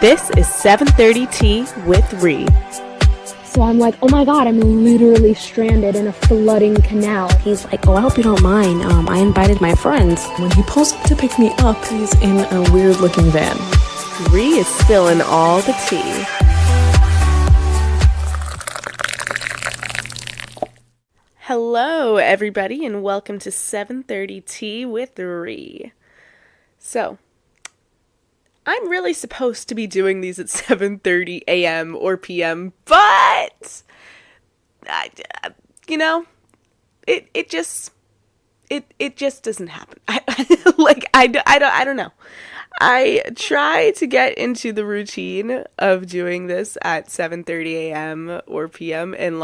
This is 7:30 Tea with Ree. So I'm like, oh my god, I'm literally stranded in a flooding canal. He's like, oh, I hope you don't mind. I invited my friends. When he pulls up to pick me up, he's in a weird-looking van. Ree is spilling all the tea. Hello, everybody, and welcome to 7:30 Tea with Ree. So, I'm really supposed to be doing these at 7:30 a.m. or p.m., but, it just doesn't happen. I don't know. I try to get into the routine of doing this at 7:30 a.m. or p.m. and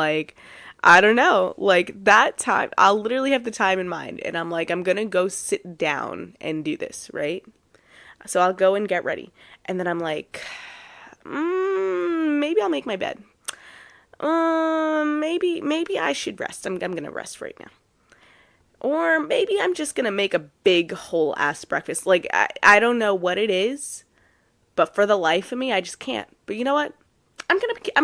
I don't know, that time, I'll literally have the time in mind and I'm like, I'm gonna go sit down and do this, right? So I'll go and get ready. And then I'm like, maybe I'll make my bed. Maybe I should rest. I'm gonna rest right now. Or maybe I'm just gonna make a big whole ass breakfast. I don't know what it is, but for the life of me, I just can't. But you know what? I'm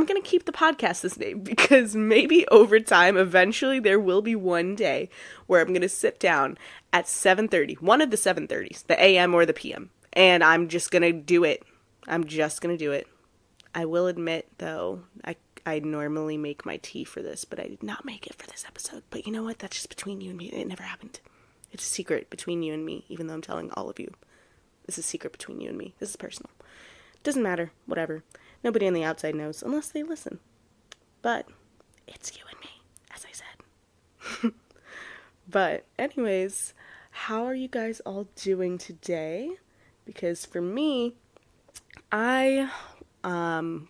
gonna keep the podcast this name because maybe over time, eventually there will be one day where I'm gonna sit down at 7:30, one of the 7:30s, the AM or the PM, and I'm just gonna do it. I'm just gonna do it. I will admit though, I normally make my tea for this, but I did not make it for this episode. But you know what? That's just between you and me. It never happened. It's a secret between you and me, even though I'm telling all of you. This is a secret between you and me. This is personal. Doesn't matter. Whatever. Nobody on the outside knows unless they listen. But it's you and me, as I said. But anyways, how are you guys all doing today? Because for me, I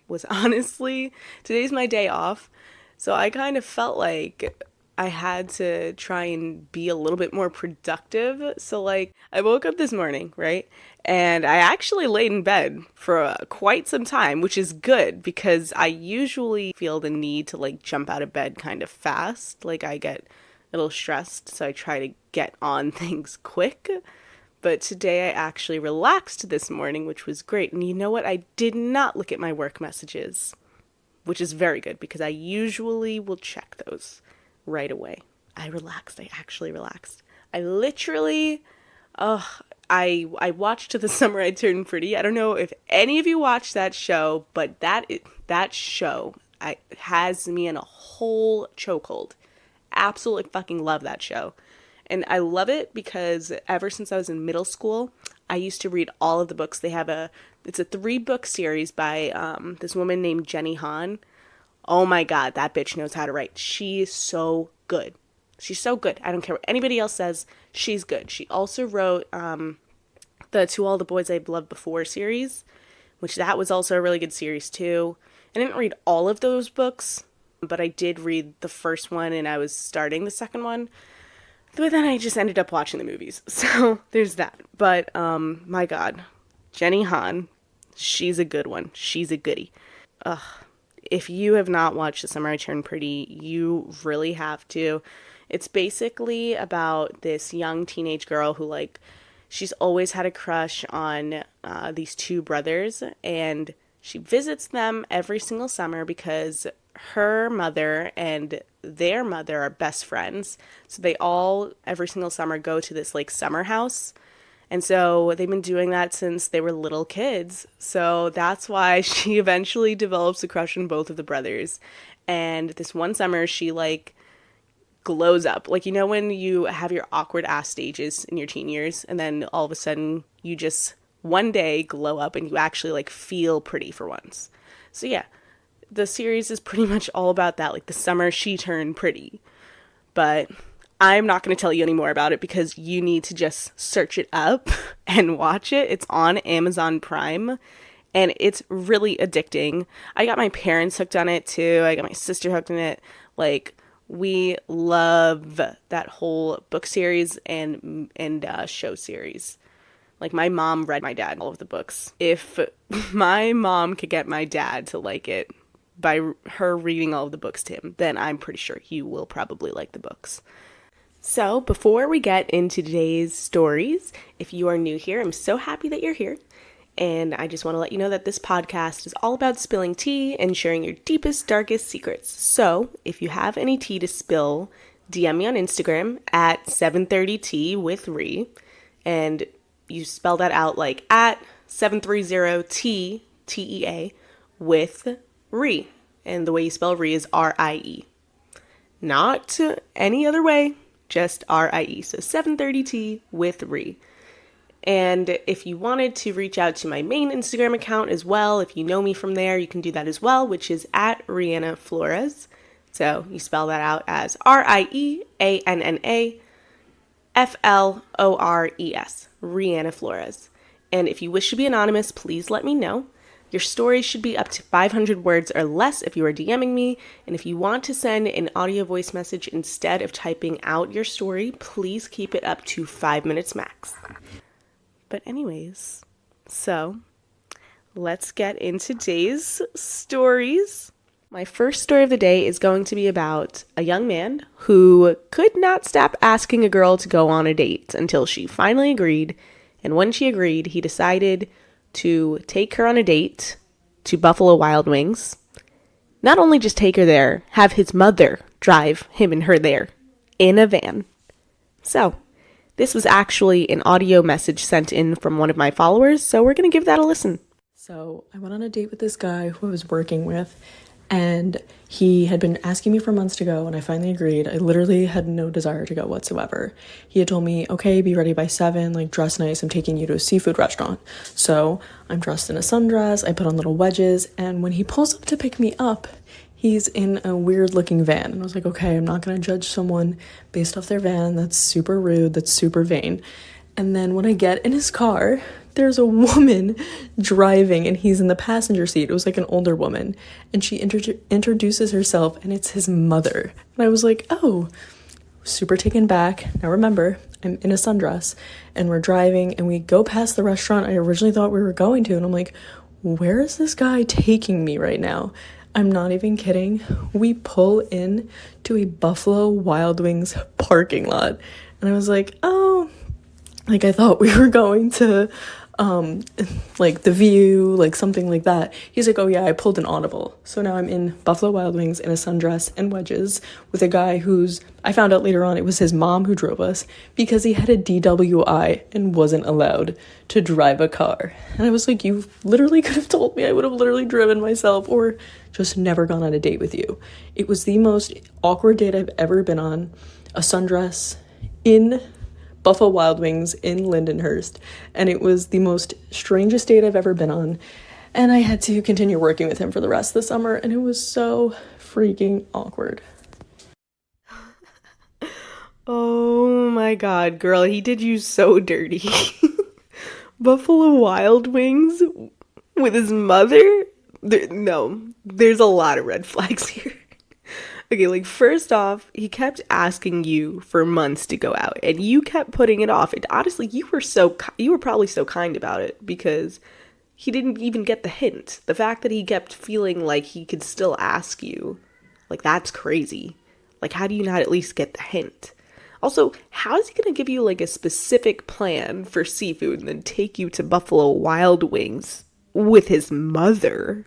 was honestly, today's my day off. So I kind of felt like I had to try and be a little bit more productive. So I woke up this morning, right? And I actually laid in bed for quite some time, which is good because I usually feel the need to jump out of bed kind of fast. I get a little stressed, so I try to get on things quick. But today I actually relaxed this morning, which was great. And you know what? I did not look at my work messages, which is very good because I usually will check those right away. I relaxed. I actually relaxed. I literally, I watched The Summer I Turned Pretty. I don't know if any of you watched that show, but that show has me in a whole chokehold. Absolutely fucking love that show. And I love it because ever since I was in middle school, I used to read all of the books. It's a 3-book series by this woman named Jenny Han. Oh my god, that bitch knows how to write. She's so good. She's so good. I don't care what anybody else says. She's good. She also wrote the To All the Boys I've Loved Before series, which that was also a really good series too. I didn't read all of those books, but I did read the first one and I was starting the second one. But then I just ended up watching the movies. So there's that. But my god, Jenny Han, she's a good one. She's a goodie. If you have not watched The Summer I Turned Pretty, you really have to. It's basically about this young teenage girl who she's always had a crush on these 2 brothers, and she visits them every single summer because her mother and their mother are best friends. So they all, every single summer, go to this summer house. And so they've been doing that since they were little kids. So that's why she eventually develops a crush on both of the brothers. And this one summer, she glows up. When you have your awkward ass stages in your teen years, and then all of a sudden you just one day glow up and you actually feel pretty for once. So yeah, the series is pretty much all about that, the summer she turned pretty. But I'm not going to tell you any more about it because you need to just search it up and watch it. It's on Amazon Prime and it's really addicting. I got my parents hooked on it too. I got my sister hooked on it. We love that whole book series and show series. My mom read my dad all of the books. If my mom could get my dad to like it by her reading all of the books to him, then I'm pretty sure he will probably like the books. So before we get into today's stories, if you are new here, I'm so happy that you're here. And I just want to let you know that this podcast is all about spilling tea and sharing your deepest, darkest secrets. So if you have any tea to spill, DM me on Instagram at 730tea with Ree. And you spell that out like at 730tea, T-E-A, with Ree. And the way you spell Ree is R-I-E. Not any other way, just R-I-E. So 730tea with Ree. And if you wanted to reach out to my main Instagram account as well, if you know me from there, you can do that as well, which is at Rihanna Flores. So you spell that out as RIEANNAFLORES, Rihanna Flores. And if you wish to be anonymous, please let me know. Your story should be up to 500 words or less if you are DMing me. And if you want to send an audio voice message instead of typing out your story, please keep it up to 5 minutes max. But anyways, so let's get into today's stories. My first story of the day is going to be about a young man who could not stop asking a girl to go on a date until she finally agreed. And when she agreed, he decided to take her on a date to Buffalo Wild Wings. Not only just take her there, have his mother drive him and her there in a van. So this was actually an audio message sent in from one of my followers, so we're going to give that a listen. So I went on a date with this guy who I was working with, and he had been asking me for months to go, and I finally agreed. I literally had no desire to go whatsoever. He had told me, okay, be ready by 7, like dress nice, I'm taking you to a seafood restaurant. So I'm dressed in a sundress, I put on little wedges, and when he pulls up to pick me up, he's in a weird looking van. And I was like, okay, I'm not going to judge someone based off their van. That's super rude. That's super vain. And then when I get in his car, there's a woman driving and he's in the passenger seat. It was like an older woman. And she introduces herself and it's his mother. And I was like, oh, super taken back. Now remember, I'm in a sundress and we're driving and we go past the restaurant I originally thought we were going to. And I'm like, where is this guy taking me right now? I'm not even kidding. We pull in to a Buffalo Wild Wings parking lot. And I was like, oh, like I thought we were going to, like the View, like something like that. He's like, oh yeah, I pulled an Audible. So now I'm in Buffalo Wild Wings in a sundress and wedges with a guy who's, I found out later on it was his mom who drove us because he had a DWI and wasn't allowed to drive a car. And I was like, you literally could have told me. I would have literally driven myself or just never gone on a date with you. It was the most awkward date I've ever been on. A sundress in Buffalo Wild Wings in Lindenhurst, and it was the most strangest date I've ever been on, and I had to continue working with him for the rest of the summer, and it was so freaking awkward. Oh my god, girl, he did you so dirty. Buffalo Wild Wings with his mother? There's a lot of red flags here. Okay, like, first off, he kept asking you for months to go out, and you kept putting it off. And honestly, you were probably so kind about it, because he didn't even get the hint. The fact that he kept feeling like he could still ask you, like, that's crazy. Like, how do you not at least get the hint? Also, how is he gonna give you, like, a specific plan for seafood and then take you to Buffalo Wild Wings with his mother?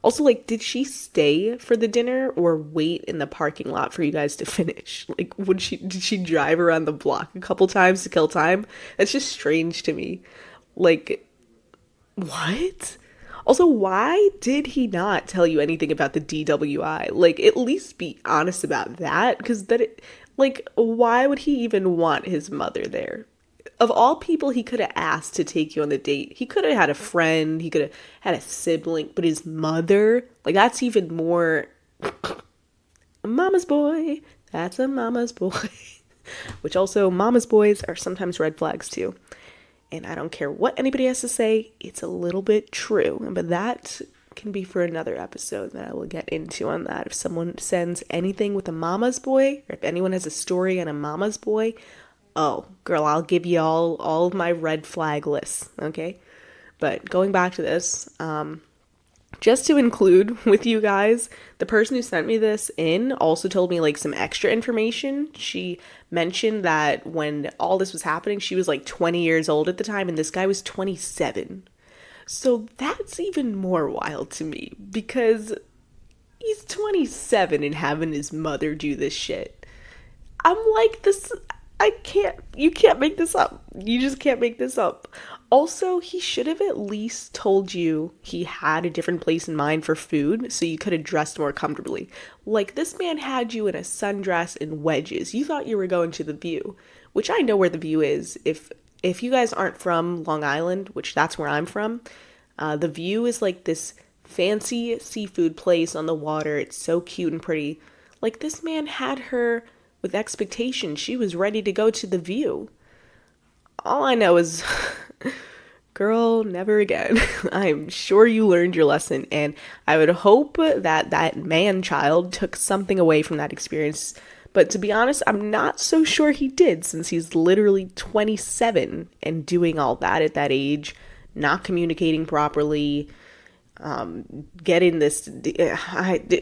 Also, like, did she stay for the dinner or wait in the parking lot for you guys to finish? Like, did she drive around the block a couple times to kill time? That's just strange to me. Like, what? Also, why did he not tell you anything about the DWI? Like, at least be honest about that, because why would he even want his mother there? Of all people he could have asked to take you on the date, he could have had a friend, he could have had a sibling, but his mother, like, that's even more a mama's boy. That's a mama's boy. Which also, mama's boys are sometimes red flags too. And I don't care what anybody has to say, it's a little bit true. But that can be for another episode that I will get into on that. If someone sends anything with a mama's boy, or if anyone has a story on a mama's boy, oh, girl, I'll give you all of my red flag lists, okay? But going back to this, just to include with you guys, the person who sent me this in also told me, like, some extra information. She mentioned that when all this was happening, she was, like, 20 years old at the time, and this guy was 27. So that's even more wild to me because he's 27 and having his mother do this shit. I'm like, this, you can't make this up. You just can't make this up. Also, he should have at least told you he had a different place in mind for food so you could have dressed more comfortably. Like, this man had you in a sundress and wedges. You thought you were going to the View, which I know where the View is. If you guys aren't from Long Island, which that's where I'm from, the View is like this fancy seafood place on the water. It's so cute and pretty. Like, this man had her with expectation. She was ready to go to the View. All I know is, girl, never again. I'm sure you learned your lesson, and I would hope that that man-child took something away from that experience. But to be honest, I'm not so sure he did, since he's literally 27 and doing all that at that age, not communicating properly, getting this,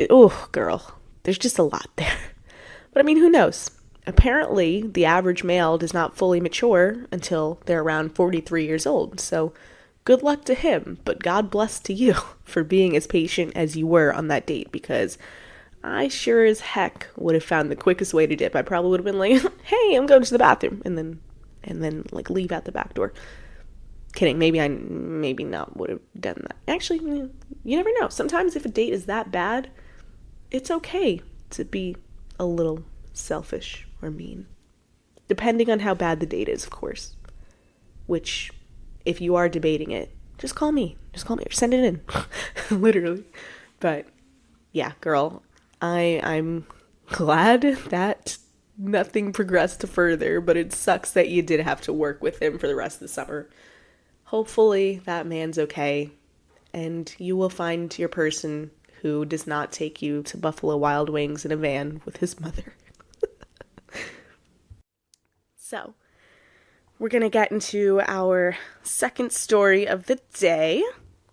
oh, girl, there's just a lot there. But I mean, who knows? Apparently, the average male does not fully mature until they're around 43 years old. So, good luck to him, but God bless to you for being as patient as you were on that date, because I sure as heck would have found the quickest way to dip. I probably would have been like, hey, I'm going to the bathroom, and then like leave out the back door. Kidding, maybe not would have done that. Actually, you never know. Sometimes if a date is that bad, it's okay to be a little selfish or mean. Depending on how bad the date is, of course. Which, if you are debating it, just call me. Or send it in. Literally. But, yeah, girl, I'm glad that nothing progressed further, but it sucks that you did have to work with him for the rest of the summer. Hopefully that man's okay, and you will find your person who does not take you to Buffalo Wild Wings in a van with his mother. So, we're going to get into our second story of the day.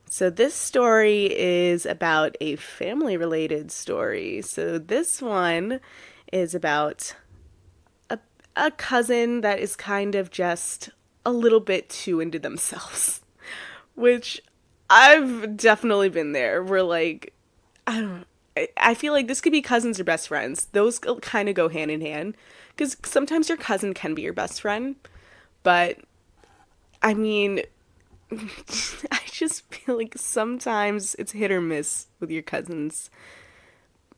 So this story is about a family-related story. So this one is about a cousin that is kind of just a little bit too into themselves. Which I've definitely been there. We're like, I feel like this could be cousins or best friends. Those kind of go hand in hand. Because sometimes your cousin can be your best friend. But, I mean, I just feel like sometimes it's hit or miss with your cousins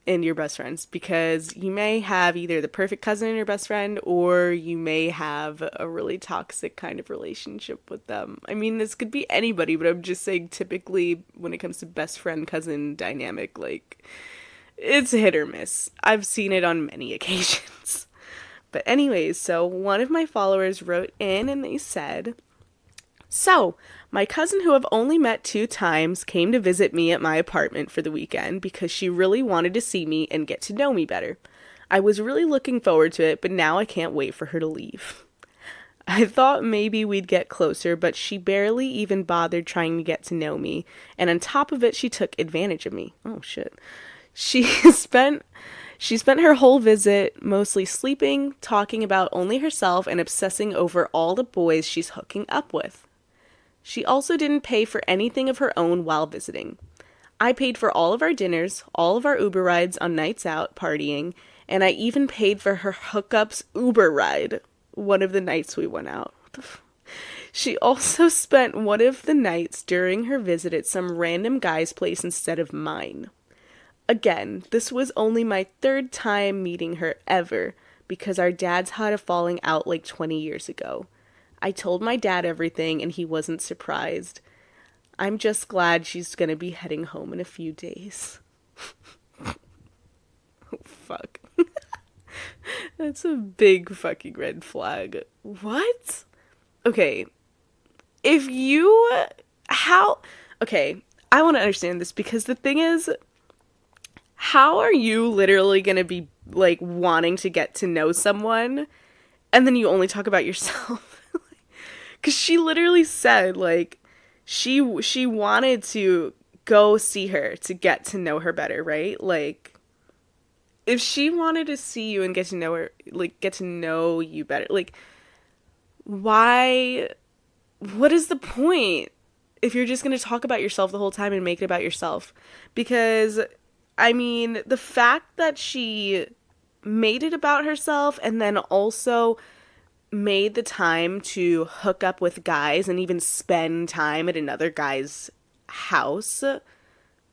and your best friends. Because you may have either the perfect cousin and your best friend, or you may have a really toxic kind of relationship with them. I mean, this could be anybody, but I'm just saying typically when it comes to best friend-cousin dynamic, like, it's hit or miss. I've seen it on many occasions. But anyways, so one of my followers wrote in and they said, so, my cousin who I've only met 2 times came to visit me at my apartment for the weekend because she really wanted to see me and get to know me better. I was really looking forward to it, but now I can't wait for her to leave. I thought maybe we'd get closer, but she barely even bothered trying to get to know me, and on top of it, she took advantage of me. Oh, shit. She spent her whole visit mostly sleeping, talking about only herself, and obsessing over all the boys she's hooking up with. She also didn't pay for anything of her own while visiting. I paid for all of our dinners, all of our Uber rides on nights out partying, and I even paid for her hookup's Uber ride one of the nights we went out. She also spent one of the nights during her visit at some random guy's place instead of mine. Again, this was only my 3rd time meeting her ever, because our dads had a falling out like 20 years ago. I told my dad everything, and he wasn't surprised. I'm just glad she's gonna be heading home in a few days. Oh, fuck. That's a big fucking red flag. What? Okay. Okay, I want to understand this, because the thing is, how are you literally going to be, like, wanting to get to know someone, and then you only talk about yourself? Because she literally said, like, she wanted to go see her to get to know her better, right? Like, if she wanted to see you and get to know her, like, get to know you better, like, why, what is the point? if you're just going to talk about yourself the whole time and make it about yourself. Because, I mean, the fact that she made it about herself and then also made the time to hook up with guys and even spend time at another guy's house,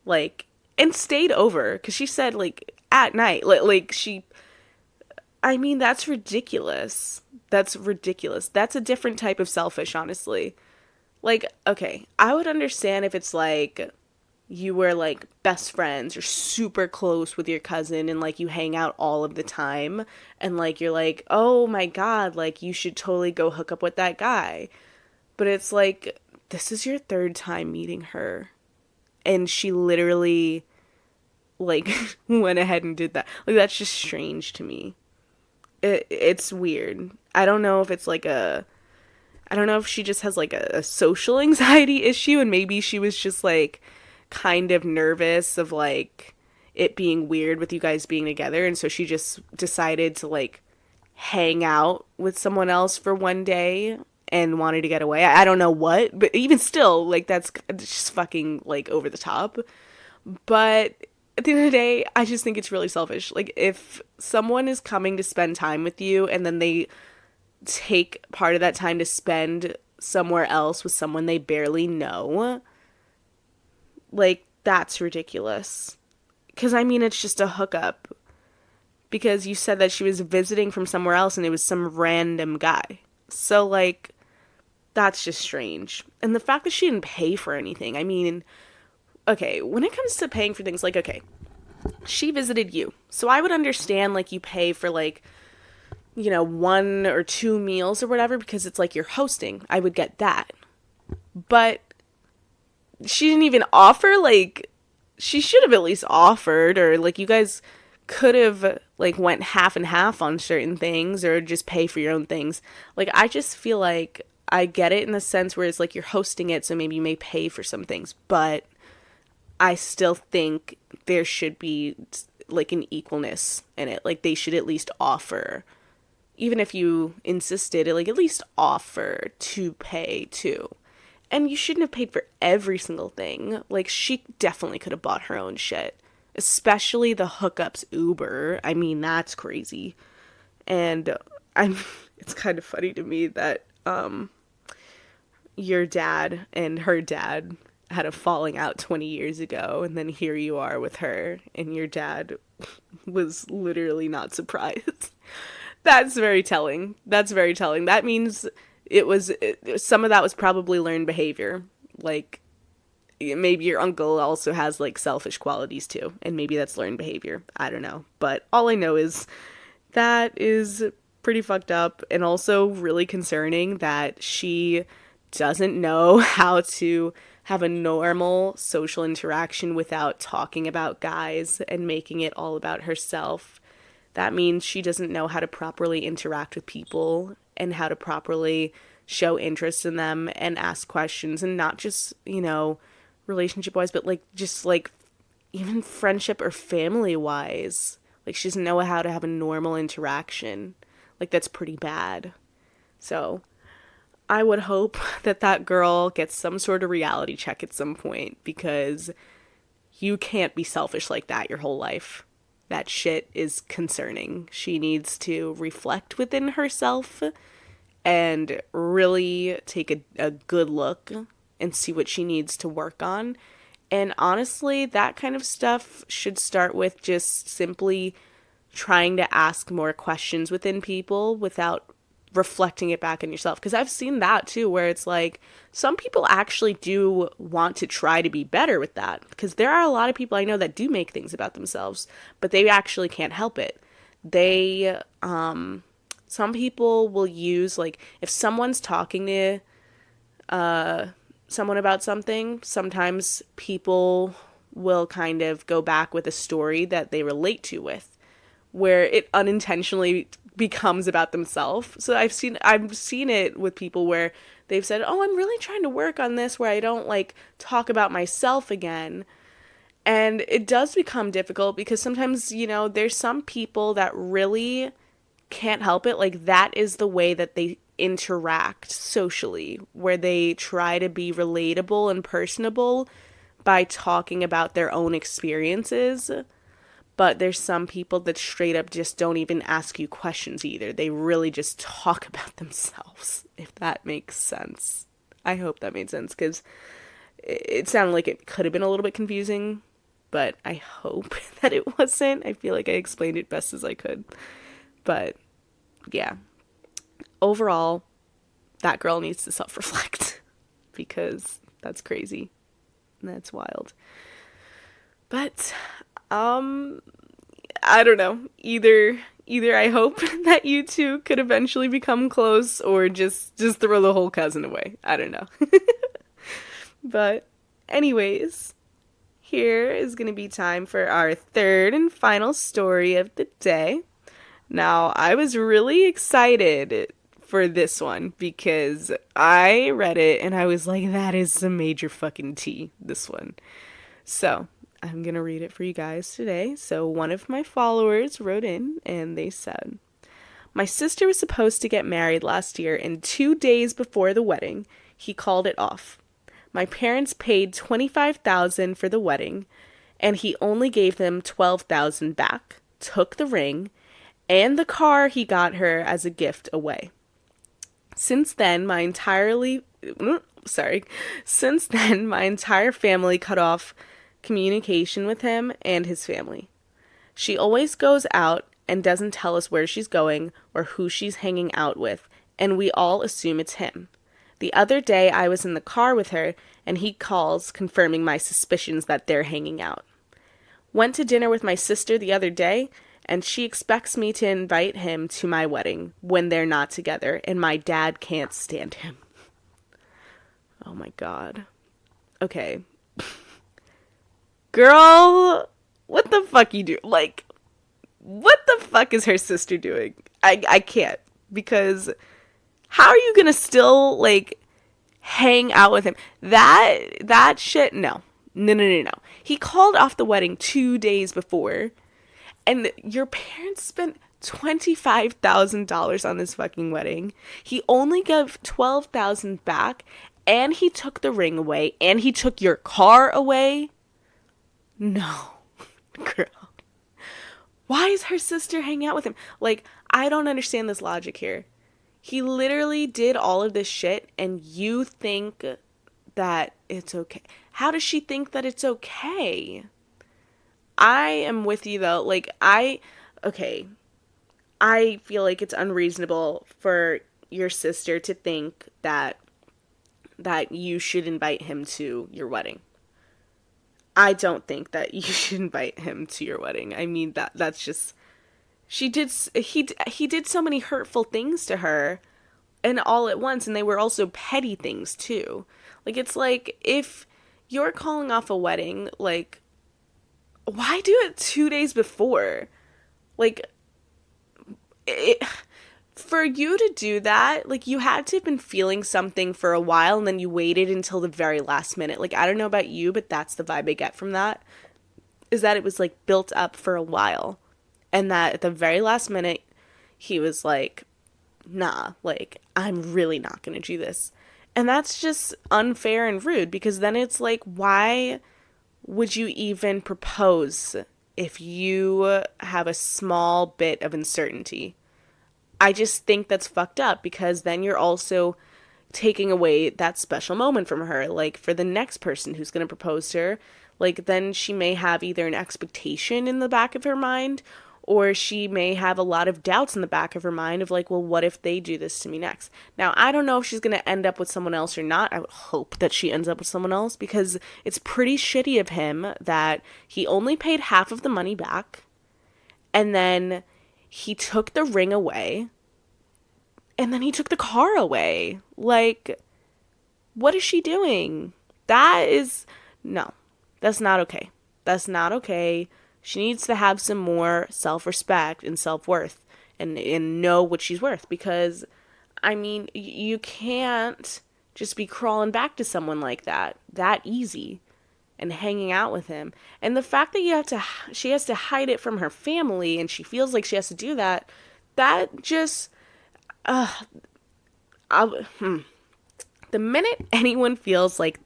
like, and stayed over, because she said, like, at night, like she, I mean, that's ridiculous. That's ridiculous. That's a different type of selfish, honestly. Like, okay, I would understand if it's like you were like best friends or super close with your cousin and like you hang out all of the time and like you're like, oh my God, like you should totally go hook up with that guy. But it's like, this is your third time meeting her. And she literally like went ahead and did that. Like, that's just strange to me. It's weird. I don't know if it's like I don't know if she just has like a social anxiety issue and maybe she was just like kind of nervous of like it being weird with you guys being together, and so she just decided to like hang out with someone else for one day and wanted to get away. I don't know what, but even still, like, that's just fucking like over the top. But at the end of the day, I just think it's really selfish. Like, if someone is coming to spend time with you and then they take part of that time to spend somewhere else with someone they barely know, like, that's ridiculous. Because, I mean, it's just a hookup. Because you said that she was visiting from somewhere else and it was some random guy. So, like, that's just strange. And the fact that she didn't pay for anything, I mean, okay, when it comes to paying for things, like, okay, she visited you. So I would understand, like, you pay for, like, you know, 1 or 2 meals or whatever because it's like you're hosting. I would get that. But she didn't even offer, like, she should have at least offered, or, like, you guys could have, like, went half and half on certain things or just pay for your own things. Like, I just feel like I get it in the sense where it's like you're hosting it, so maybe you may pay for some things, but I still think there should be, like, an equalness in it. Like, they should at least offer, even if you insisted, like, at least offer to pay too. And you shouldn't have paid for every single thing. Like, she definitely could have bought her own shit. Especially the hookups Uber. I mean, that's crazy. And it's kind of funny to me that your dad and her dad had a falling out 20 years ago, and then here you are with her, and your dad was literally not surprised. That's very telling. That's very telling. That means some of that was probably learned behavior. Like, maybe your uncle also has, like, selfish qualities too, and maybe that's learned behavior. I don't know. But all I know is that is pretty fucked up, and also really concerning that she doesn't know how to have a normal social interaction without talking about guys and making it all about herself. That means she doesn't know how to properly interact with people and how to properly show interest in them and ask questions, and not just, you know, relationship wise, but like just like even friendship or family wise. Like, she doesn't know how to have a normal interaction. Like, that's pretty bad. So I would hope that that girl gets some sort of reality check at some point, because you can't be selfish like that your whole life. That shit is concerning. She needs to reflect within herself and really take a good look and see what she needs to work on. And honestly, that kind of stuff should start with just simply trying to ask more questions within people without reflecting it back on yourself. Because I've seen that too, where it's like some people actually do want to try to be better with that, because there are a lot of people I know that do make things about themselves, but they actually can't help it. They some people will use, like, if someone's talking to someone about something, sometimes people will kind of go back with a story that they relate to with, where it unintentionally becomes about themselves. So I've seen it with people where they've said, oh, I'm really trying to work on this where I don't, like, talk about myself again. And it does become difficult because sometimes, you know, there's some people that really can't help it. Like, that is the way that they interact socially, where they try to be relatable and personable by talking about their own experiences. But there's some people that straight up just don't even ask you questions either. They really just talk about themselves, if that makes sense. I hope that made sense, because it sounded like it could have been a little bit confusing, but I hope that it wasn't. I feel like I explained it best as I could. But yeah, overall, that girl needs to self-reflect, because that's crazy. That's wild. But I don't know. Either I hope that you two could eventually become close, or just throw the whole cousin away. I don't know. But anyways, here is going to be time for our third and final story of the day. Now, I was really excited for this one because I read it and I was like, that is some major fucking tea, this one. So, I'm going to read it for you guys today. So, one of my followers wrote in and they said, my sister was supposed to get married last year, and 2 days before the wedding, he called it off. My parents paid $25,000 for the wedding, and he only gave them $12,000 back, took the ring, and the car he got her as a gift away. Since then, my entire family cut off communication with him and his family. She always goes out and doesn't tell us where she's going or who she's hanging out with, and we all assume it's him. The other day, I was in the car with her, and he calls, confirming my suspicions that they're hanging out. Went to dinner with my sister the other day, and she expects me to invite him to my wedding when they're not together, and my dad can't stand him. Oh my god. Okay. Girl, what the fuck you do? Like, what the fuck is her sister doing? I can't, because how are you gonna still, like, hang out with him? That shit, no. No. He called off the wedding 2 days before, and your parents spent $25,000 on this fucking wedding. He only gave $12,000 back, and he took the ring away, and he took your car away. No, girl. Why is her sister hanging out with him? Like, I don't understand this logic here. He literally did all of this shit, and you think that it's okay. How does she think that it's okay? I am with you, though. Like, I feel like it's unreasonable for your sister to think that you should invite him to your wedding. I don't think that you should invite him to your wedding. I mean, that's just... he did so many hurtful things to her, and all at once, and they were also petty things, too. Like, it's like, if you're calling off a wedding, like, why do it 2 days before? Like, for you to do that, like, you had to have been feeling something for a while, and then you waited until the very last minute. Like, I don't know about you, but that's the vibe I get from that, is that it was, like, built up for a while. And that at the very last minute, he was like, nah, like, I'm really not going to do this. And that's just unfair and rude, because then it's like, why would you even propose if you have a small bit of uncertainty? I just think that's fucked up, because then you're also taking away that special moment from her. Like, for the next person who's going to propose to her, like, then she may have either an expectation in the back of her mind, or she may have a lot of doubts in the back of her mind of, like, well, what if they do this to me next? Now, I don't know if she's going to end up with someone else or not. I would hope that she ends up with someone else, because it's pretty shitty of him that he only paid half of the money back, and then he took the ring away, and then he took the car away. Like, what is she doing? No, that's not okay. That's not okay. She needs to have some more self-respect and self-worth, and know what she's worth, because, I mean, you can't just be crawling back to someone like that easy, and hanging out with him. And the fact that she has to hide it from her family, and she feels like she has to do that, that just, the minute anyone feels like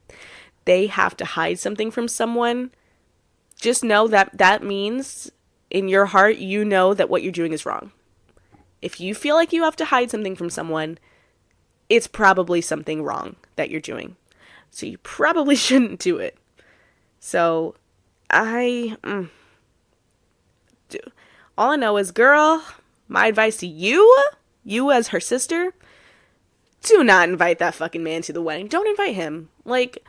they have to hide something from someone, just know that that means in your heart, you know that what you're doing is wrong. If you feel like you have to hide something from someone, it's probably something wrong that you're doing. So you probably shouldn't do it. So all I know is, girl, my advice to you as her sister, do not invite that fucking man to the wedding. Don't invite him. Like,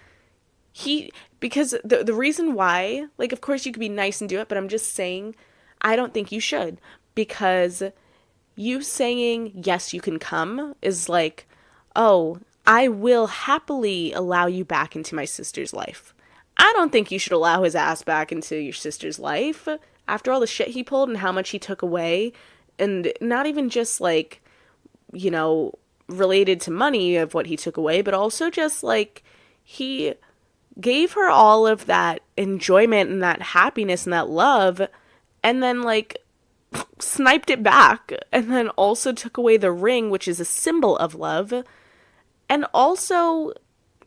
because the reason why, like, of course you could be nice and do it, but I'm just saying, I don't think you should. Because you saying, yes, you can come, is like, oh, I will happily allow you back into my sister's life. I don't think you should allow his ass back into your sister's life after all the shit he pulled and how much he took away. And not even just, like, you know, related to money of what he took away, but also just, like, he gave her all of that enjoyment and that happiness and that love, and then, like, sniped it back, and then also took away the ring, which is a symbol of love, and also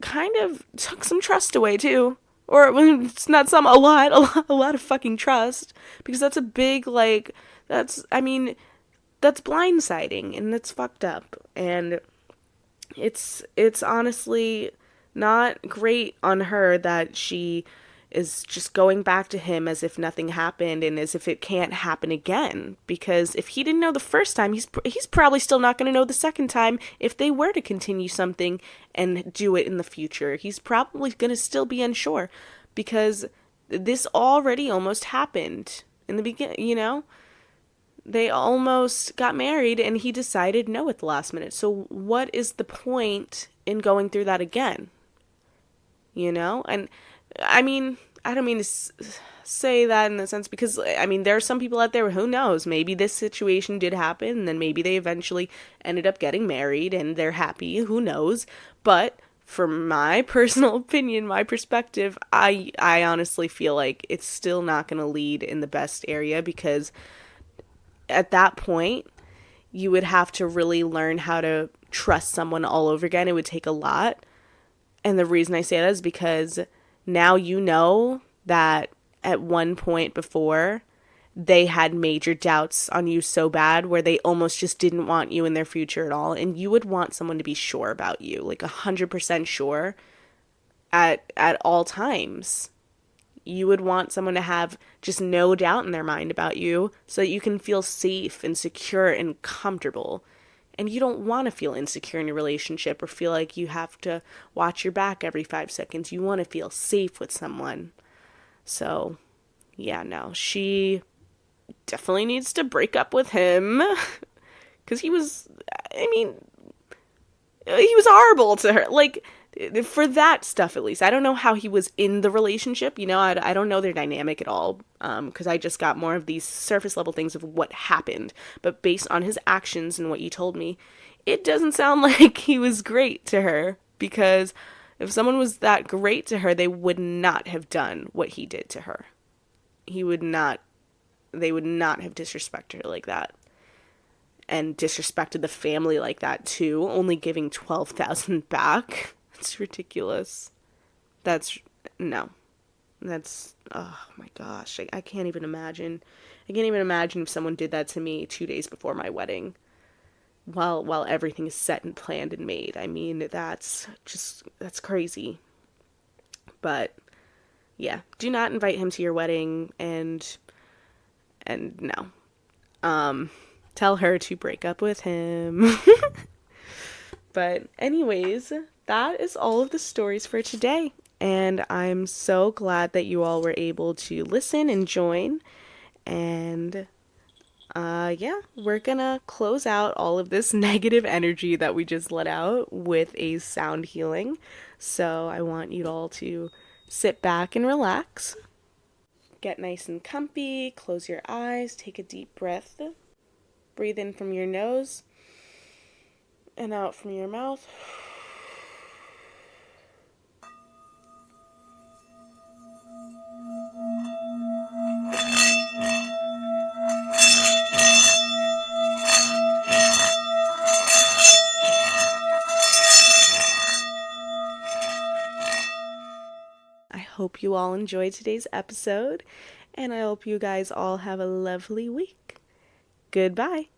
kind of took some trust away too. Or it's not some, a lot of fucking trust, because that's a big, like, that's blindsiding, and that's fucked up, and it's honestly not great on her that she is just going back to him as if nothing happened and as if it can't happen again. Because if he didn't know the first time, he's probably still not going to know the second time if they were to continue something and do it in the future. He's probably going to still be unsure, because this already almost happened in the beginning, you know? They almost got married and he decided no at the last minute. So what is the point in going through that again? You know? And I mean, I don't mean to say that in the sense, because, I mean, there are some people out there, who knows, maybe this situation did happen, and then maybe they eventually ended up getting married, and they're happy, who knows, but from my personal opinion, my perspective, I honestly feel like it's still not going to lead in the best area, because at that point, you would have to really learn how to trust someone all over again. It would take a lot, and the reason I say that is because now you know that at one point before, they had major doubts on you so bad where they almost just didn't want you in their future at all. And you would want someone to be sure about you, like 100% sure at all times. You would want someone to have just no doubt in their mind about you so that you can feel safe and secure and comfortable. And you don't want to feel insecure in your relationship or feel like you have to watch your back every 5 seconds. You want to feel safe with someone. So, yeah, no, she definitely needs to break up with him. Because he was horrible to her. Like, for that stuff, at least. I don't know how he was in the relationship. You know, I don't know their dynamic at all. Because I just got more of these surface level things of what happened. But based on his actions and what you told me, it doesn't sound like he was great to her. Because if someone was that great to her, they would not have done what he did to her. They would not have disrespected her like that. And disrespected the family like that too, only giving $12,000 back. It's ridiculous. Oh my gosh, I can't even imagine. I can't even imagine if someone did that to me 2 days before my wedding, while everything is set and planned and made. I mean, that's crazy. But yeah, do not invite him to your wedding, and no. Tell her to break up with him. But anyways, that is all of the stories for today. And I'm so glad that you all were able to listen and join. And yeah, we're gonna close out all of this negative energy that we just let out with a sound healing. So I want you all to sit back and relax. Get nice and comfy, close your eyes, take a deep breath. Breathe in from your nose and out from your mouth. hope you all enjoyed today's episode, and I hope you guys all have a lovely week. Goodbye.